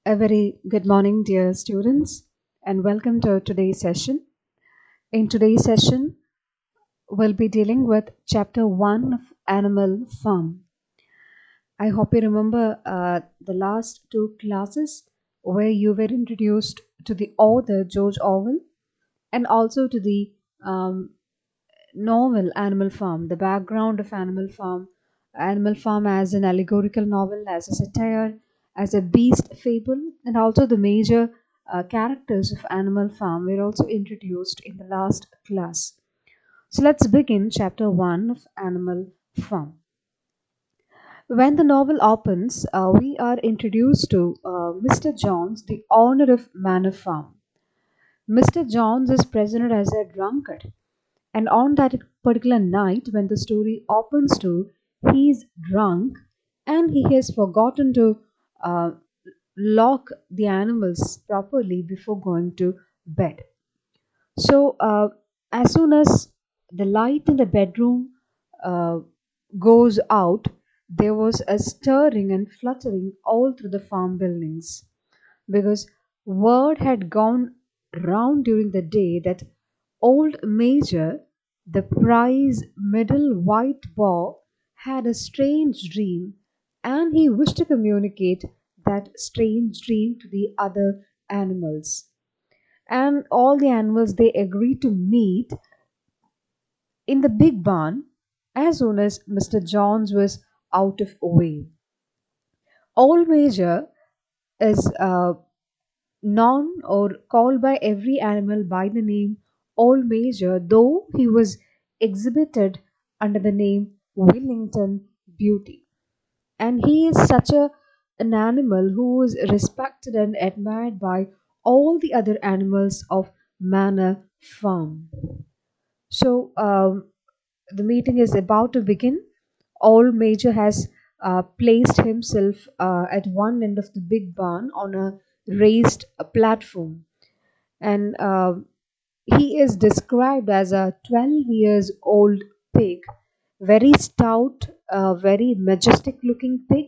A very good morning, dear students, and welcome to today's session. In today's session, we'll be dealing with Chapter 1 of Animal Farm. I hope you remember the last two classes where you were introduced to the author George Orwell and also to the um, novel Animal Farm, the background of Animal Farm as an allegorical novel, as a satire, as a beast fable, and also the major characters of Animal Farm were also introduced in the last class. So let's begin chapter 1 of Animal Farm. When the novel opens, we are introduced to Mr. Jones, the owner of Manor Farm. Mr. Jones is presented as a drunkard, and on that particular night, when the story opens to he is drunk and he has forgotten to uh, lock the animals properly before going to bed. So, as soon as the light in the bedroom uh, goes out, there was a stirring and fluttering all through the farm buildings because word had gone round during the day that old Major, the prize middle white boar, had a strange dream, and he wished to communicate that strange dream to the other animals. And all the animals they agreed to meet in the big barn as soon as Mr. Johns was out of way. Old Major is known or called by every animal by the name Old Major, though he was exhibited under the name Wellington Beauty. And he is such an animal who is respected and admired by all the other animals of Manor Farm. So the meeting is about to begin. Old Major has placed himself at one end of the big barn on a raised platform, and he is described as a 12 years old pig, very stout, very majestic looking pig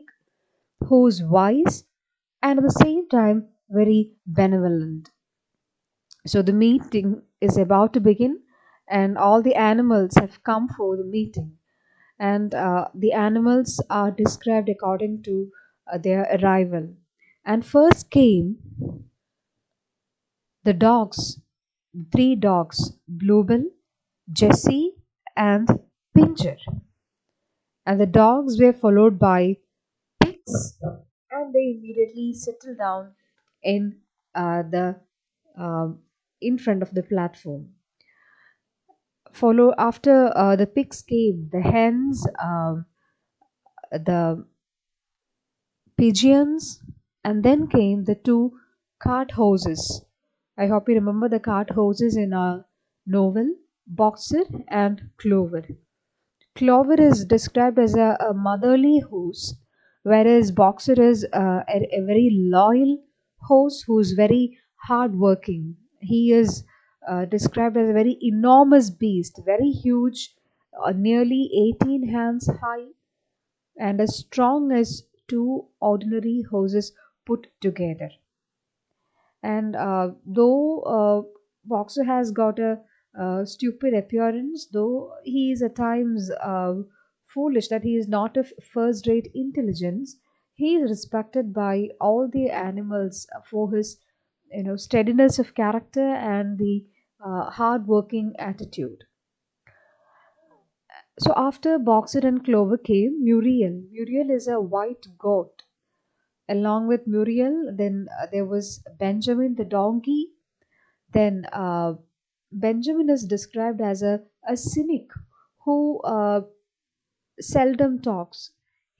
who's wise and at the same time very benevolent. So the meeting is about to begin, and all the animals have come for the meeting. And the animals are described according to their arrival. And first came the dogs, three dogs, Bluebell, Jessie, and Pincher. And the dogs were followed by pigs, and they immediately settled down in the um in front of the platform. Follow after the pigs came the hens, the pigeons, and then came the two cart horses. I hope you remember the cart horses in our novel, Boxer and Clover. Clover is described as a motherly horse, whereas Boxer is a very loyal horse who's very hardworking. He is described as a very enormous beast, very huge, nearly 18 hands high, and as strong as two ordinary horses put together. And though Boxer has got a stupid appearance, though he is at times foolish, that he is not of first rate intelligence, he is respected by all the animals for his steadiness of character and the hard working attitude. So after Boxer and Clover came Muriel. Muriel is a white goat. Along with Muriel, then there was Benjamin the donkey. Then Benjamin is described as a cynic who seldom talks.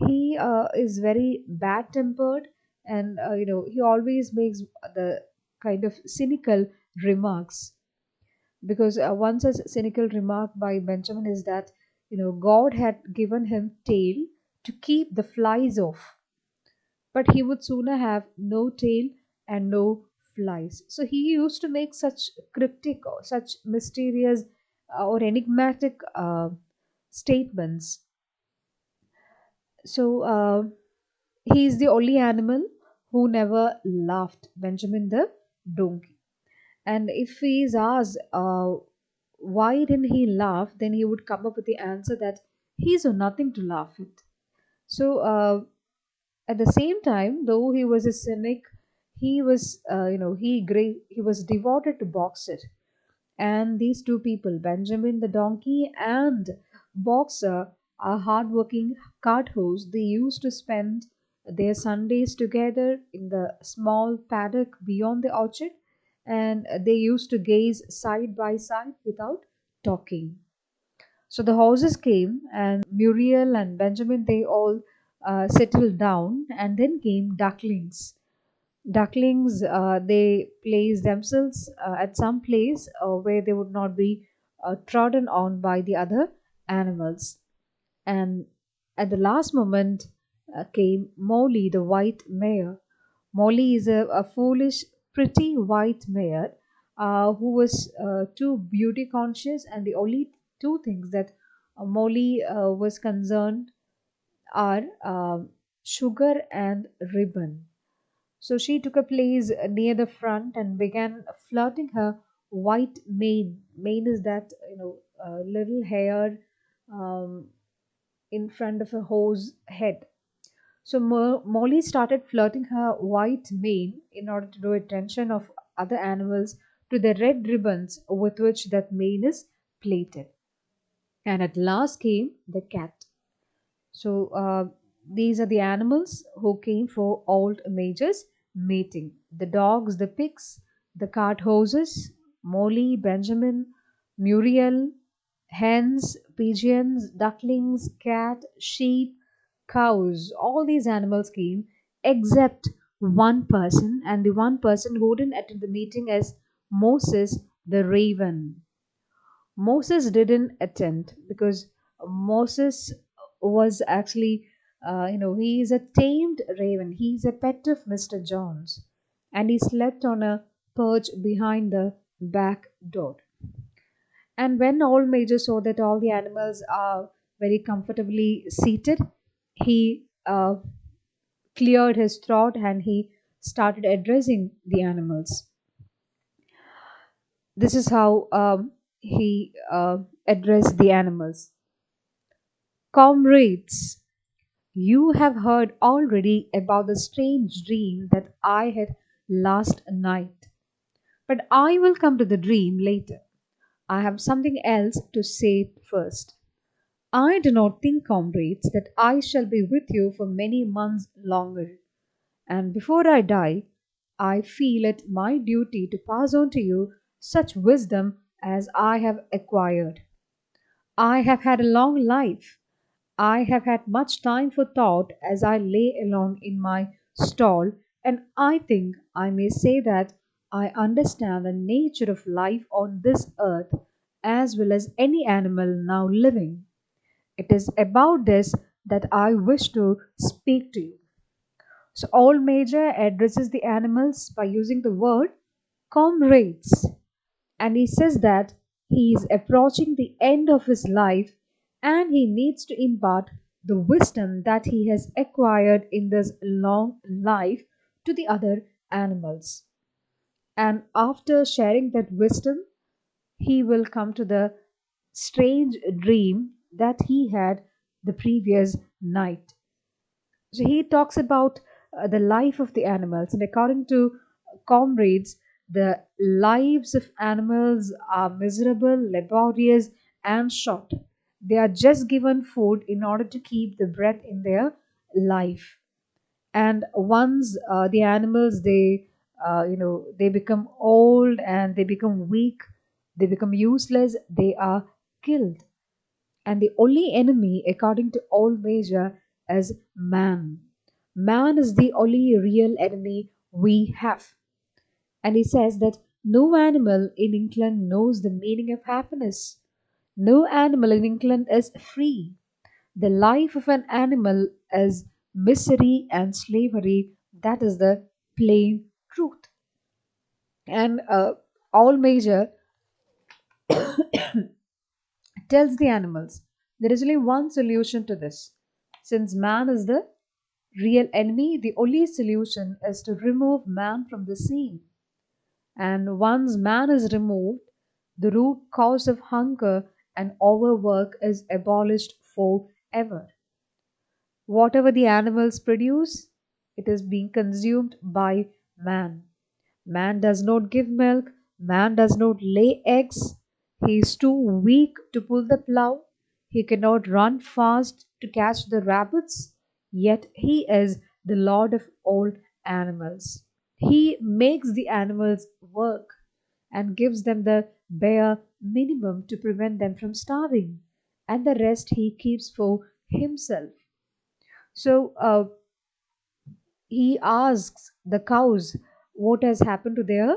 He is very bad tempered, and he always makes the kind of cynical remarks. Because one such cynical remark by Benjamin is that God had given him tail to keep the flies off, but he would sooner have no tail and no flies. So he used to make such cryptic or such mysterious or enigmatic statements. So he is the only animal who never laughed, Benjamin the donkey. And if he is asked why didn't he laugh, then he would come up with the answer that he's nothing to laugh at. So at the same time, though he was a cynic, he was he was devoted to boxer. And these two people, Benjamin the donkey and Boxer, a hardworking cart horse, they used to spend their Sundays together in the small paddock beyond the orchard, and they used to gaze side by side without talking. So the horses came, and Muriel and Benjamin they all settled down, and then came ducklings. Ducklings they place themselves at some place where they would not be trodden on by the other animals. And at the last moment came Molly, the white mare. Molly is a foolish, pretty white mare who was too beauty conscious, and the only two things that Molly was concerned are sugar and ribbon. So she took a place near the front and began flirting her white mane. Mane is that little hair um, in front of a horse head. So Molly started flirting her white mane in order to draw attention of other animals to the red ribbons with which that mane is plaited. And at last came the cat. So these are the animals who came for old major's mating. The dogs, the pigs, the cart horses, Molly, Benjamin, Muriel, hens, pigeons, ducklings, cat, sheep, cows. All these animals came except one person, and the one person who didn't attend the meeting is Moses the raven. Moses didn't attend because Moses was actually, he is a tamed raven. He's a pet of Mr. John's, and he slept on a perch behind the back door. And when old Major saw that all the animals are very comfortably seated, he cleared his throat and he started addressing the animals. This is how he addressed the animals. Comrades, you have heard already about the strange dream that I had last night. But I will come to the dream later. I have something else to say first. I do not think, comrades, that I shall be with you for many months longer. And before I die, I feel it my duty to pass on to you such wisdom as I have acquired. I have had a long life. I have had much time for thought as I lay alone in my stall, and I think I may say that I understand the nature of life on this earth as well as any animal now living. It is about this that I wish to speak to you. So, Old Major addresses the animals by using the word comrades, and he says that he is approaching the end of his life and he needs to impart the wisdom that he has acquired in this long life to the other animals. And after sharing that wisdom, he will come to the strange dream that he had the previous night. So he talks about the life of the animals, and according to comrades, the lives of animals are miserable, laborious, and short. They are just given food in order to keep the breath in their life. And once the animals they become old and they become weak, they become useless, they are killed. And the only enemy, according to old Major, is man. Man is the only real enemy we have. And he says that no animal in England knows the meaning of happiness. No animal in England is free. The life of an animal is misery and slavery. That is the plain truth. And all Major tells the animals there is only one solution to this. Since man is the real enemy, the only solution is to remove man from the scene. And once man is removed, the root cause of hunger and overwork is abolished forever. Whatever the animals produce, it is being consumed by man. Man does not give milk, man does not lay eggs, he is too weak to pull the plough, he cannot run fast to catch the rabbits, yet he is the Lord of all animals. He makes the animals work and gives them the bare minimum to prevent them from starving, and the rest he keeps for himself. So he asks the cows what has happened to their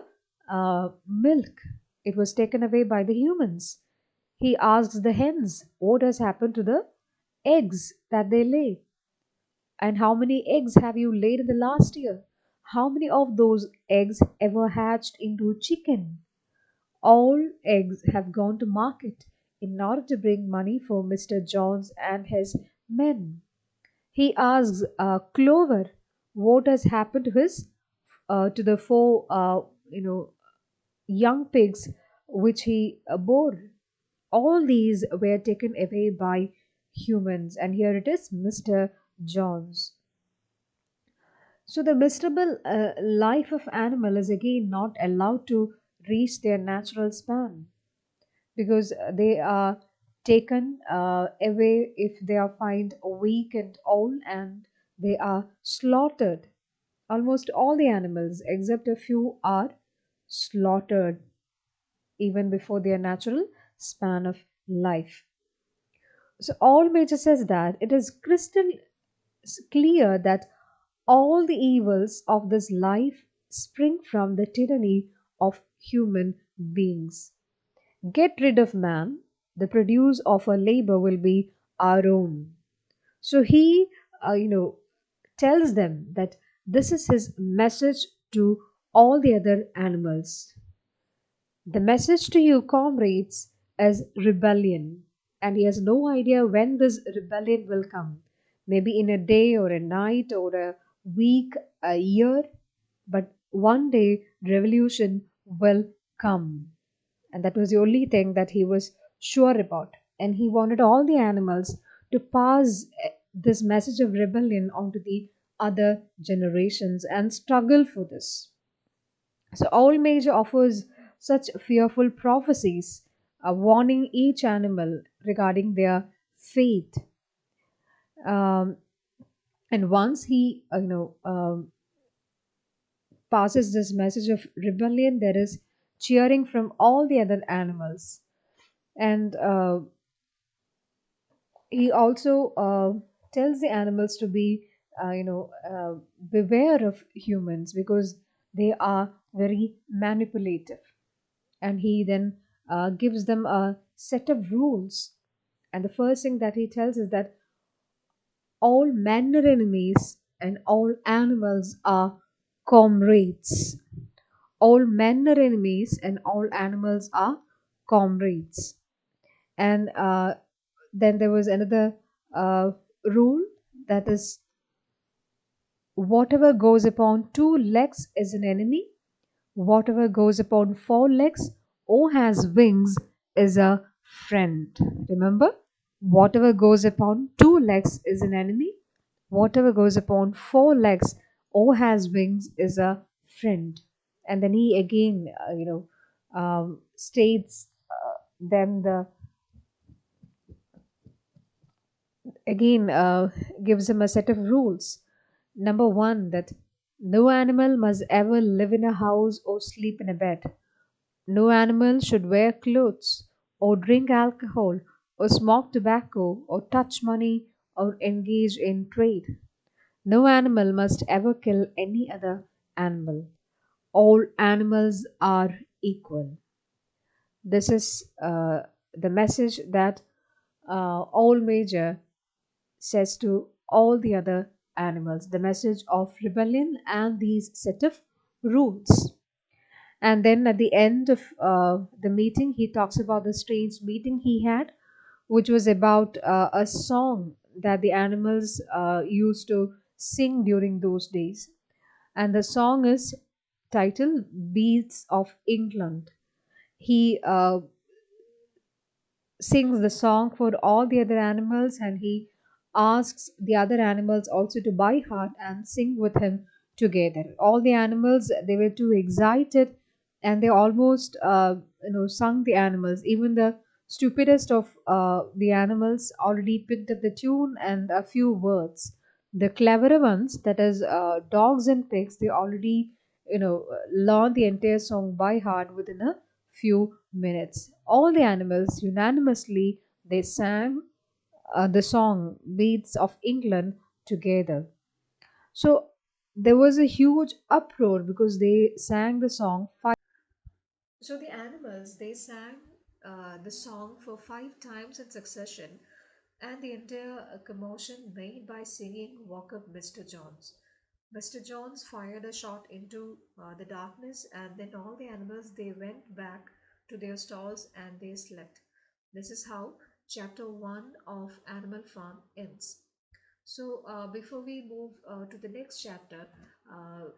milk. It was taken away by the humans. He asks the hens what has happened to the eggs that they lay. And how many eggs have you laid in the last year? How many of those eggs ever hatched into chicken? All eggs have gone to market in order to bring money for Mr. Jones and his men. He asks Clover what has happened to his to the four young pigs which he bore. All these were taken away by humans, and here it is, Mr. Jones. So the miserable life of animal is again not allowed to reach their natural span because they are taken away if they are found weak and old, and they are slaughtered. Almost all the animals except a few are slaughtered even before their natural span of life. So all major says that it is crystal clear that all the evils of this life spring from the tyranny of human beings. Get rid of man, the produce of our labor will be our own. So he, tells them that this is his message to all the other animals. The message to you, comrades, is rebellion, and he has no idea when this rebellion will come. Maybe in a day or a night or a week, a year, but one day revolution will come. And that was the only thing that he was sure about. And he wanted all the animals to pass this message of rebellion onto the other generations and struggle for this. So, Owl Major offers such fearful prophecies, warning each animal regarding their fate. Um, and once he, passes this message of rebellion, there is cheering from all the other animals. And he also tells the animals to be, beware of humans because they are very manipulative. And he then gives them a set of rules. And the first thing that he tells is that all men are enemies and all animals are comrades. All men are enemies and all animals are comrades. And then there was another rule, that is, whatever goes upon two legs is an enemy, whatever goes upon four legs or has wings is a friend. Remember, whatever goes upon two legs is an enemy, whatever goes upon four legs or has wings is a friend. And then he again, states them the again gives him a set of rules. Number one, that no animal must ever live in a house or sleep in a bed. No animal should wear clothes, or drink alcohol, or smoke tobacco, or touch money, or engage in trade. No animal must ever kill any other animal. All animals are equal. This is the message that all major says to all the other animals, the message of rebellion and these set of rules. And then at the end of the meeting, he talks about the strange meeting he had, which was about a song that the animals used to sing during those days. And the song is titled Beasts of England. He sings the song for all the other animals, and he asks the other animals also to by heart and sing with him together. All the animals, they were too excited, and they almost sung the animals. Even the stupidest of the animals already picked up the tune and a few words. The cleverer ones, that is dogs and pigs, they already learned the entire song by heart within a few minutes. All the animals unanimously they sang the song Beasts of England together. So there was a huge uproar because they sang the song five. So the animals they sang the song for 5 times in succession, and the entire commotion made by singing woke up Mr. Jones. Mr. Jones fired a shot into the darkness, and then all the animals they went back to their stalls and they slept. This is how chapter 1 of Animal Farm ends. So, before we move to the next chapter, uh,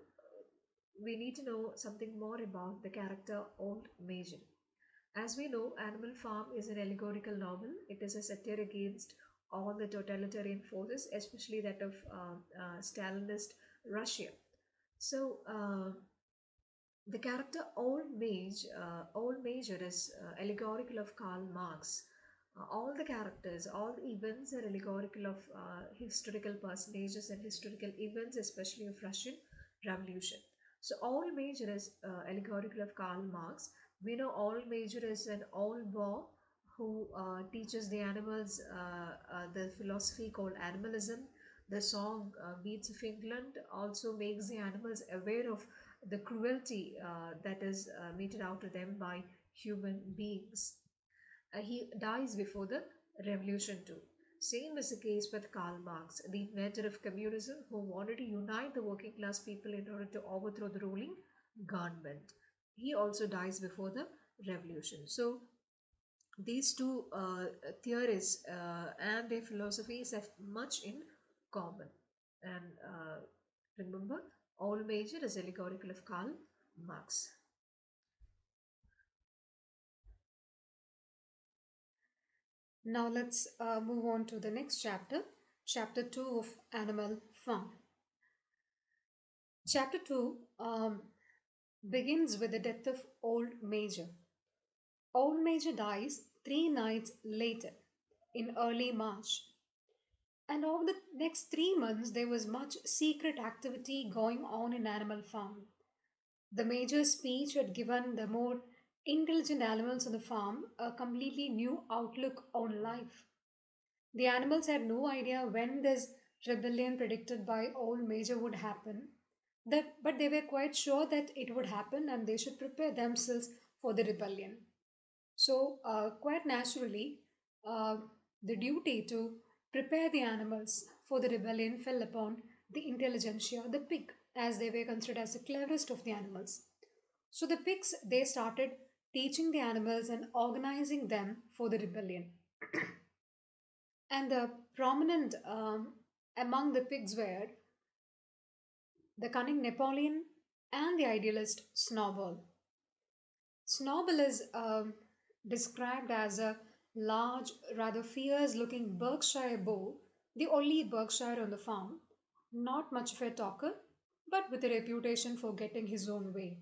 we need to know something more about the character Old Major. As we know, Animal Farm is an allegorical novel. It is a satire against all the totalitarian forces, especially that of Stalinist Russia. So, the character Old Major is allegorical of Karl Marx. All the characters, all the events are allegorical of historical personages and historical events, especially of Russian Revolution. So Old Major is allegorical of Karl Marx. We know Old Major is an old boar who teaches the animals the philosophy called animalism. The song Beats of England also makes the animals aware of the cruelty that is meted out to them by human beings. He dies before the revolution too. Same is the case with Karl Marx, the inventor of communism, who wanted to unite the working class people in order to overthrow the ruling government. He also dies before the revolution. So these two theories and their philosophies have much in common. And remember, all major is allegorical of Karl Marx. Now let's move on to the next chapter, chapter 2 of Animal Farm. Chapter 2 begins with the death of Old Major. Old Major dies 3 nights later in early March. And over the next 3 months, there was much secret activity going on in Animal Farm. The major speech had given the more intelligent animals on the farm a completely new outlook on life. The animals had no idea when this rebellion predicted by old Major would happen, but they were quite sure that it would happen and they should prepare themselves for the rebellion. So, quite naturally, uh, the duty to prepare the animals for the rebellion fell upon the intelligentsia, the pig, as they were considered as the cleverest of the animals. So, the pigs they started teaching the animals and organizing them for the rebellion. And the prominent among the pigs were the cunning Napoleon and the idealist Snowball. Snowball is described as a large, rather fierce looking Berkshire bull, the only Berkshire on the farm, not much of a talker, but with a reputation for getting his own way.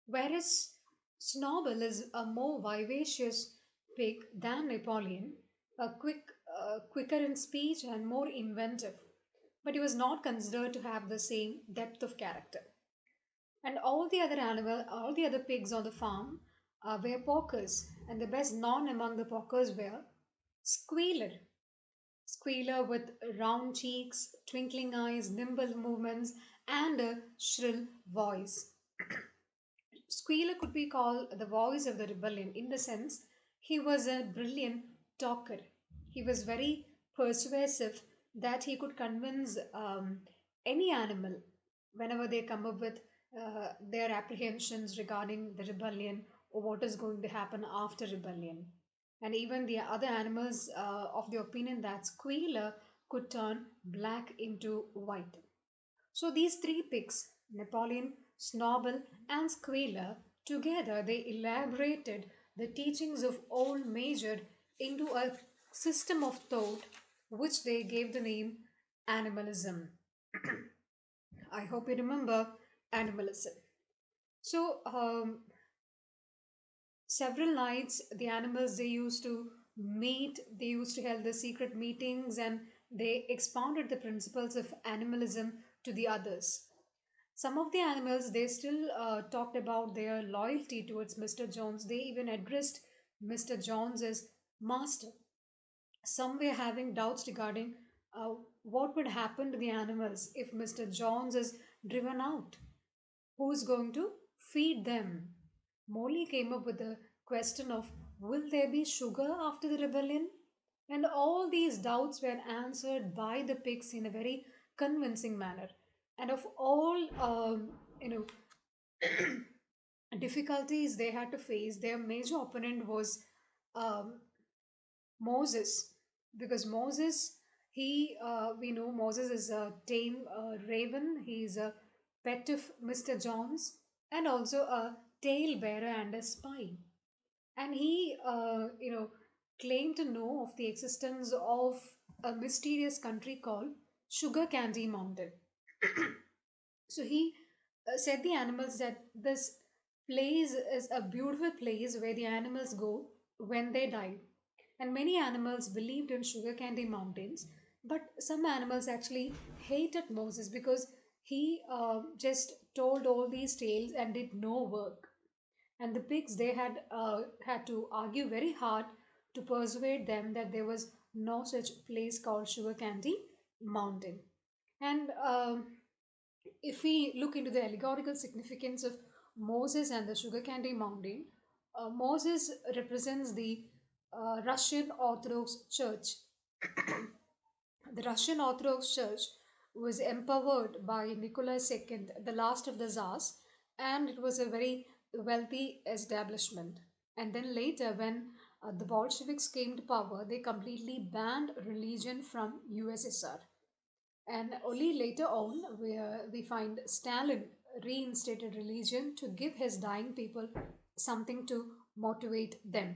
Whereas Snowball is a more vivacious pig than Napoleon, quicker in speech and more inventive, but he was not considered to have the same depth of character. And all the other pigs on the farm were porkers, and the best known among the porkers were Squealer. Squealer with round cheeks, twinkling eyes, nimble movements, and a shrill voice. Squealer could be called the voice of the rebellion in the sense he was a brilliant talker. He was very persuasive that he could convince any animal whenever they come up with their apprehensions regarding the rebellion or what is going to happen after rebellion. And even the other animals of the opinion that Squealer could turn black into white. So these three pigs, Napoleon, Snobble, and Squealer, together they elaborated the teachings of Old Major into a system of thought which they gave the name animalism. I hope you remember animalism. So, several nights the animals they used to meet, they used to hold the secret meetings, and they expounded the principles of animalism to the others. Some of the animals they still talked about their loyalty towards Mr. Jones. They even addressed Mr. Jones as master. Some were having doubts regarding what would happen to the animals if Mr. Jones is driven out. Who's going to feed them? Molly came up with the question of will there be sugar after the rebellion? And all these doubts were answered by the pigs in a very convincing manner. And of all, difficulties they had to face, their major opponent was um, Moses, because Moses, we know Moses is a tame raven. He is a pet of Mr. John's and also a tale bearer and a spy. And he, claimed to know of the existence of a mysterious country called Sugar Candy Mountain. So he said the animals that this place is a beautiful place where the animals go when they die. And many animals believed in sugar candy mountains, but some animals actually hated Moses because he just told all these tales and did no work. And the pigs they had to argue very hard to persuade them that there was no such place called sugar candy mountain. And if we look into the allegorical significance of Moses and the sugar candy mountain, Moses represents the Russian Orthodox Church. The Russian Orthodox Church was empowered by Nicholas II, the last of the Tsars, and it was a very wealthy establishment. And then later, when the Bolsheviks came to power, they completely banned religion from USSR. And only later on, we find Stalin reinstated religion to give his dying people something to motivate them.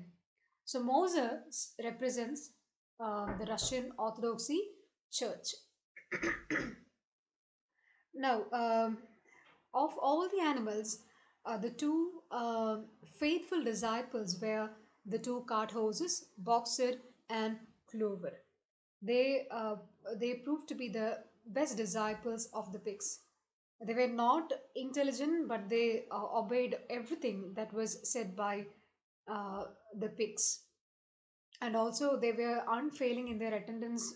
So Moses represents the Russian Orthodoxy Church. Now, of all the animals, the two faithful disciples were the two cart horses, Boxer and Clover. They, uh, they proved to be the best disciples of the pigs. They were not intelligent, but they obeyed everything that was said by the pigs. And also, they were unfailing in their attendance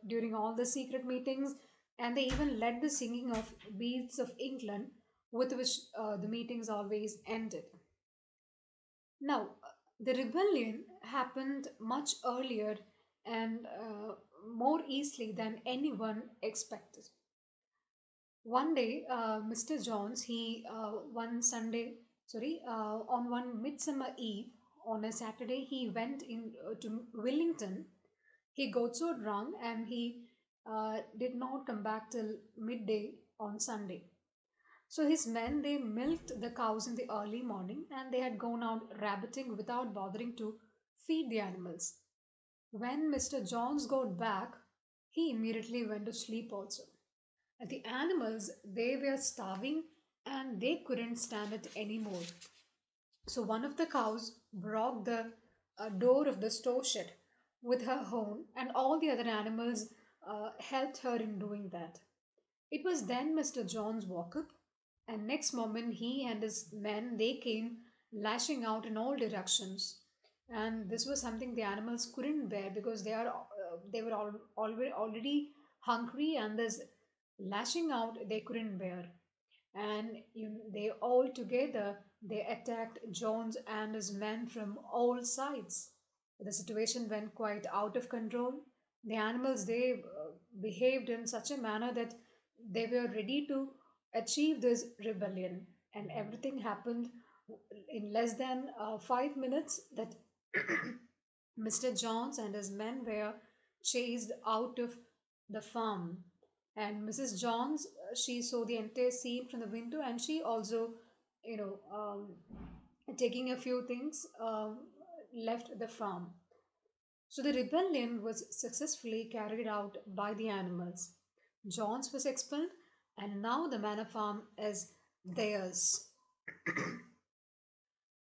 during all the secret meetings, and they even led the singing of Beads of England, with which the meetings always ended. Now, the rebellion happened much earlier and more easily than anyone expected. One day, Mr. Jones, on one midsummer eve, on a Saturday, he went to Wellington. He got so drunk and he did not come back till midday on Sunday. So his men they milked the cows in the early morning and they had gone out rabbiting without bothering to feed the animals. When Mr. Jones got back, he immediately went to sleep also. And the animals they were starving and they couldn't stand it anymore. So one of the cows broke the door of the store shed with her horn, and all the other animals helped her in doing that. It was then Mr. Jones woke up, and next moment he and his men they came lashing out in all directions, and this was something the animals couldn't bear because they were already hungry, and this lashing out they couldn't bear. And they all together they attacked Jones and his men from all sides. The situation went quite out of control. The animals they behaved in such a manner that they were ready to achieve this rebellion, and everything happened in less than 5 minutes that Mr. Jones and his men were chased out of the farm. And Mrs. Johns, she saw the entire scene from the window, and she also, you know, taking a few things, left the farm. So the rebellion was successfully carried out by the animals. Johns was expelled, and now the manor farm is theirs.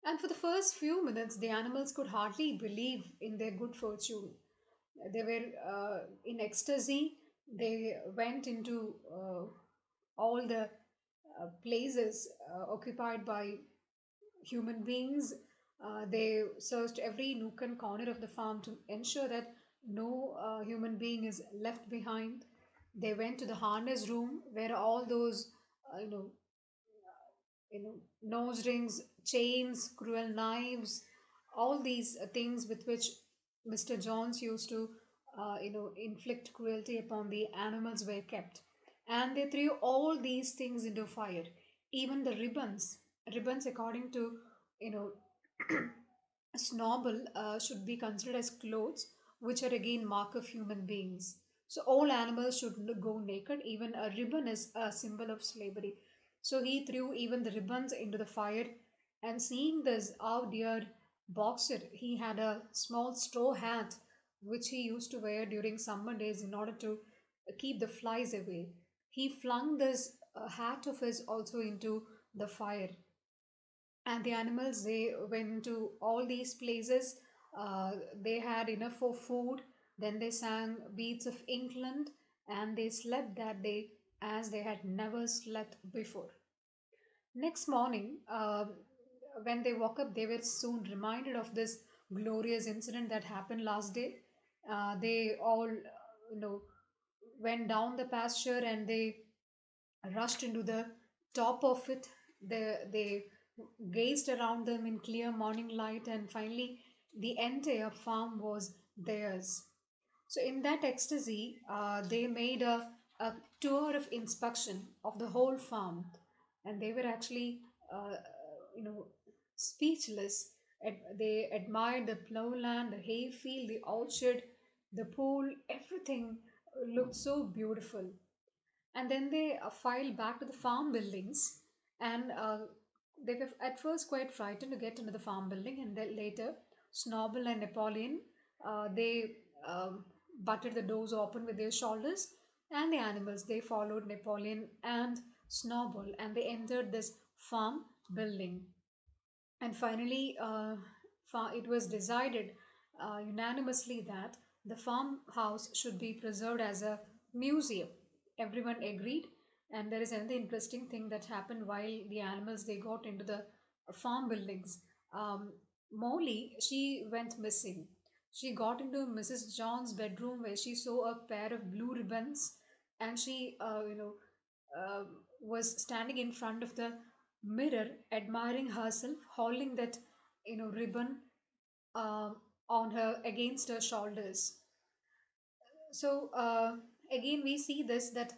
And for the first few minutes, the animals could hardly believe in their good fortune. They were in ecstasy. They went into all the places occupied by human beings. They searched every nook and corner of the farm to ensure that no human being is left behind. They went to the harness room where all those, uh, you know, nose rings, chains, cruel knives, all these things with which Mr. Jones used to, inflict cruelty upon the animals were kept. And they threw all these things into fire. Even the ribbons according to, you know, Snobble should be considered as clothes, which are again mark of human beings. So all animals should go naked. Even a ribbon is a symbol of slavery. So he threw even the ribbons into the fire. And seeing this, our dear boxer, he had a small straw hat which he used to wear during summer days in order to keep the flies away. He flung this hat of his also into the fire, and the animals, they went to all these places. They had enough for food. Then they sang beats of England, and they slept that day as they had never slept before. Next morning, when they woke up, they were soon reminded of this glorious incident that happened last day. They all, went down the pasture, and they rushed into the top of it. They gazed around them in clear morning light, and finally, the entire farm was theirs. So, in that ecstasy, they made a tour of inspection of the whole farm, and they were actually, uh, you know, speechless. They admired the plowland, the hayfield, the orchard, the pool, everything looked so beautiful. And then they filed back to the farm buildings, and they were at first quite frightened to get into the farm building, and then later Snobble and Napoleon, they butted the doors open with their shoulders, and the animals, they followed Napoleon and Snowball, and they entered this farm building. And finally, it was decided unanimously that the farmhouse should be preserved as a museum. Everyone agreed, and there is another interesting thing that happened while the animals, they got into the farm buildings. Um, Molly, she went missing. She got into Mrs. John's bedroom where she saw a pair of blue ribbons, and she, was standing in front of the mirror, admiring herself, holding that, ribbon um, on her, against her shoulders. So again, we see this, that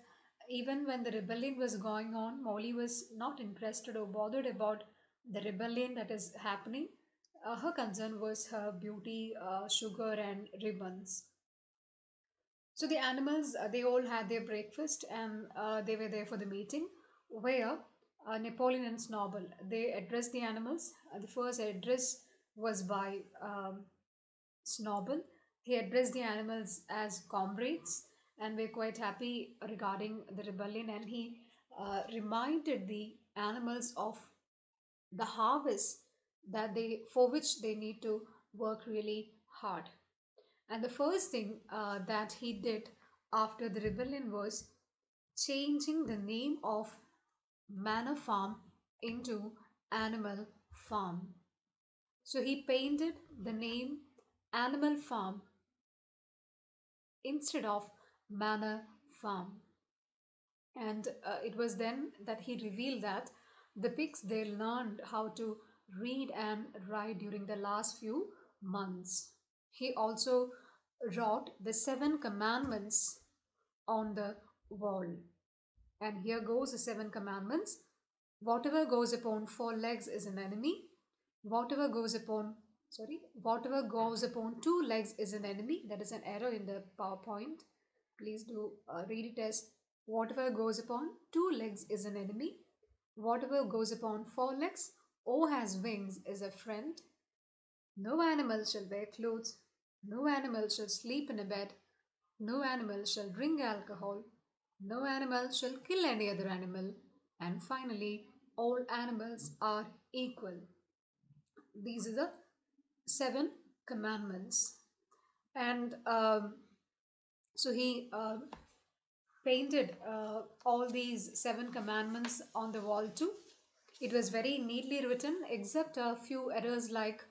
even when the rebellion was going on, Molly was not interested or bothered about the rebellion that is happening. Her concern was her beauty, sugar, and ribbons. So the animals, they all had their breakfast, and they were there for the meeting where Napoleon and Snobble, they addressed the animals. The first address was by Snobble. He addressed the animals as comrades, and we're quite happy regarding the rebellion. And he reminded the animals of the harvest that they, for which they need to work really hard. And the first thing that he did after the rebellion was changing the name of Manor Farm into Animal Farm. So he painted the name Animal Farm instead of Manor Farm. And it was then that he revealed that the pigs, they learned how to read and write during the last few months. He also wrote the seven commandments on the wall. And here goes the seven commandments. Whatever goes upon four legs is an enemy. Whatever goes upon, whatever goes upon two legs is an enemy. That is an error in the PowerPoint. Please do read it as whatever goes upon two legs is an enemy, whatever goes upon four legs or has wings is a friend. No animal shall wear clothes, no animal shall sleep in a bed, no animal shall drink alcohol, no animal shall kill any other animal, and finally, all animals are equal. These are the seven commandments. And so he painted all these seven commandments on the wall too. It was very neatly written, except a few errors, like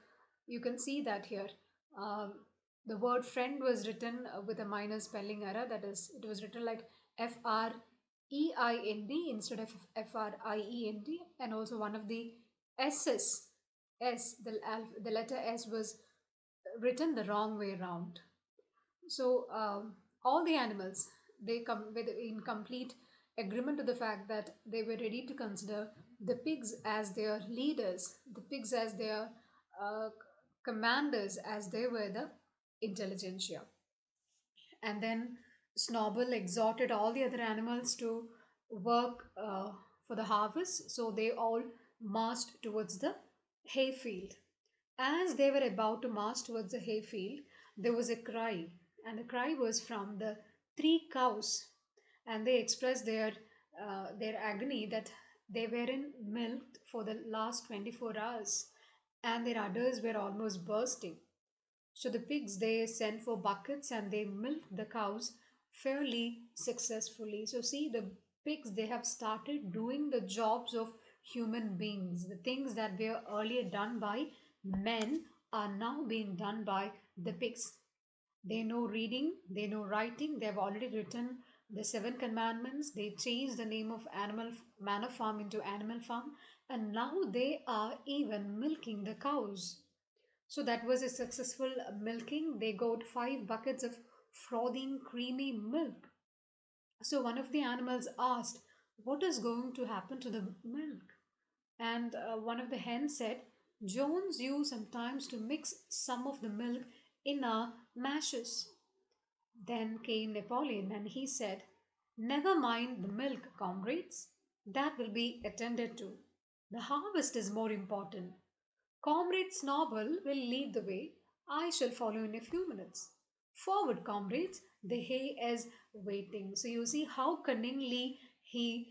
you can see that here. Um, the word friend was written with a minor spelling error, that is, it was written like FREIND instead of FRIEND, and also one of the S's, the letter S was written the wrong way around. So all the animals, they come with in complete agreement to the fact that they were ready to consider the pigs as their leaders, the pigs as their uh, commanders, as they were the intelligentsia. And then Snobble exhorted all the other animals to work for the harvest, so they all marched towards the hayfield. As they were about to march towards the hayfield, there was a cry, and the cry was from the three cows, and they expressed their agony that they weren't milked for the last 24 hours, and their udders were almost bursting. So the pigs, they sent for buckets and they milked the cows fairly successfully. So see, the pigs, they have started doing the jobs of human beings. The things that were earlier done by men are now being done by the pigs. They know reading, they know writing, they have already written the seven commandments. They changed the name of animal manor farm into animal farm, and now they are even milking the cows. So that was a successful milking. They got 5 buckets of frothing, creamy milk. So one of the animals asked, "What is going to happen to the milk?" And one of the hens said, "Jones used sometimes to mix some of the milk in our mashes." Then came Napoleon and he said, "Never mind the milk, comrades. That will be attended to. The harvest is more important. Comrade Snobble will lead the way. I shall follow in a few minutes. Forward, comrades, the hay is waiting." So you see how cunningly he,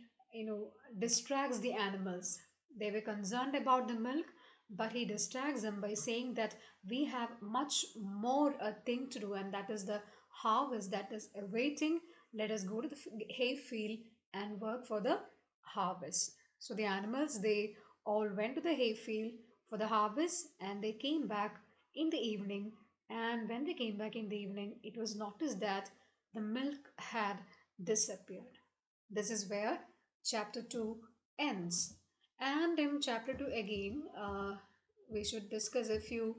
distracts the animals. They were concerned about the milk, but he distracts them by saying that we have much more a thing to do, and that is the harvest that is awaiting. Let us go to the hay field and work for the harvest. So the animals, they all went to the hay field for the harvest, and they came back in the evening. And when they came back in the evening, it was noticed that the milk had disappeared. This is where chapter 2 ends. And in chapter 2 again, we should discuss a few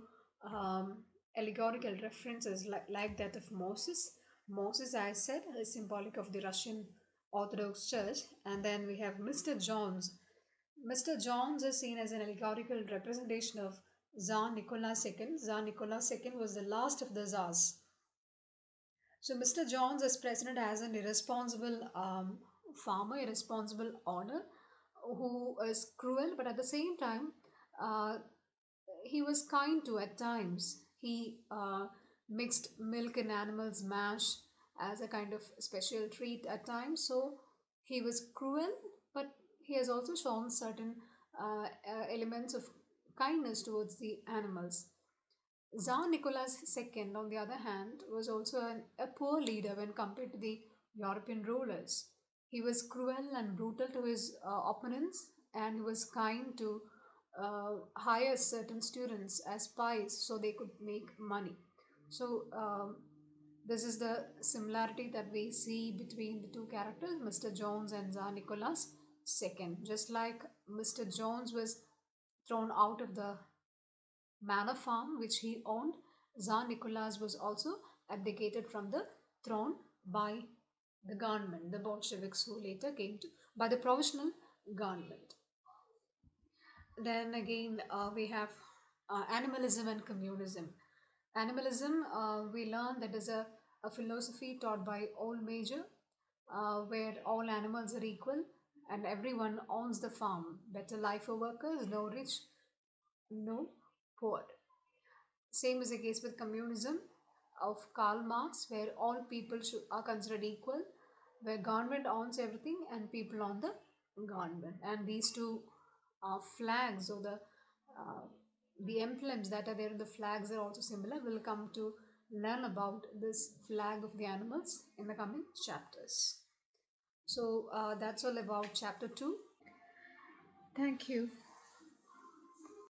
allegorical references, like that of Moses. Moses, I said, is symbolic of the Russian Orthodox Church. And then we have Mr. Jones. Mr. Jones is seen as an allegorical representation of Tsar Nicholas II. Tsar Nicholas II was the last of the Tsars. So Mr. Jones is presented as an irresponsible farmer, irresponsible owner who is cruel, but at the same time, uh, he was kind to at times. He mixed milk and animals mash as a kind of special treat at times. So he was cruel, but he has also shown certain elements of kindness towards the animals. Tsar Nicholas II, on the other hand, was also a poor leader when compared to the European rulers. He was cruel and brutal to his opponents, and he was kind to hire certain students as spies so they could make money. So, this is the similarity that we see between the two characters, Mr. Jones and Tsar Nicholas II. Just like Mr. Jones was thrown out of the manor farm which he owned, Tsar Nicholas was also abdicated from the throne by the government, the Bolsheviks, who later came to by the provisional government. Then again, we have animalism and communism. Animalism, we learn that is a a philosophy taught by old major, where all animals are equal and everyone owns the farm. Better life for workers, no rich, no poor. Same is the case with communism of Karl Marx, where all people are considered equal, where government owns everything and people own the government. And these two flags, or uh, the emblems that are there in the flags, are also similar. We'll come to learn about this flag of the animals in the coming chapters. So that's all about chapter 2. Thank you.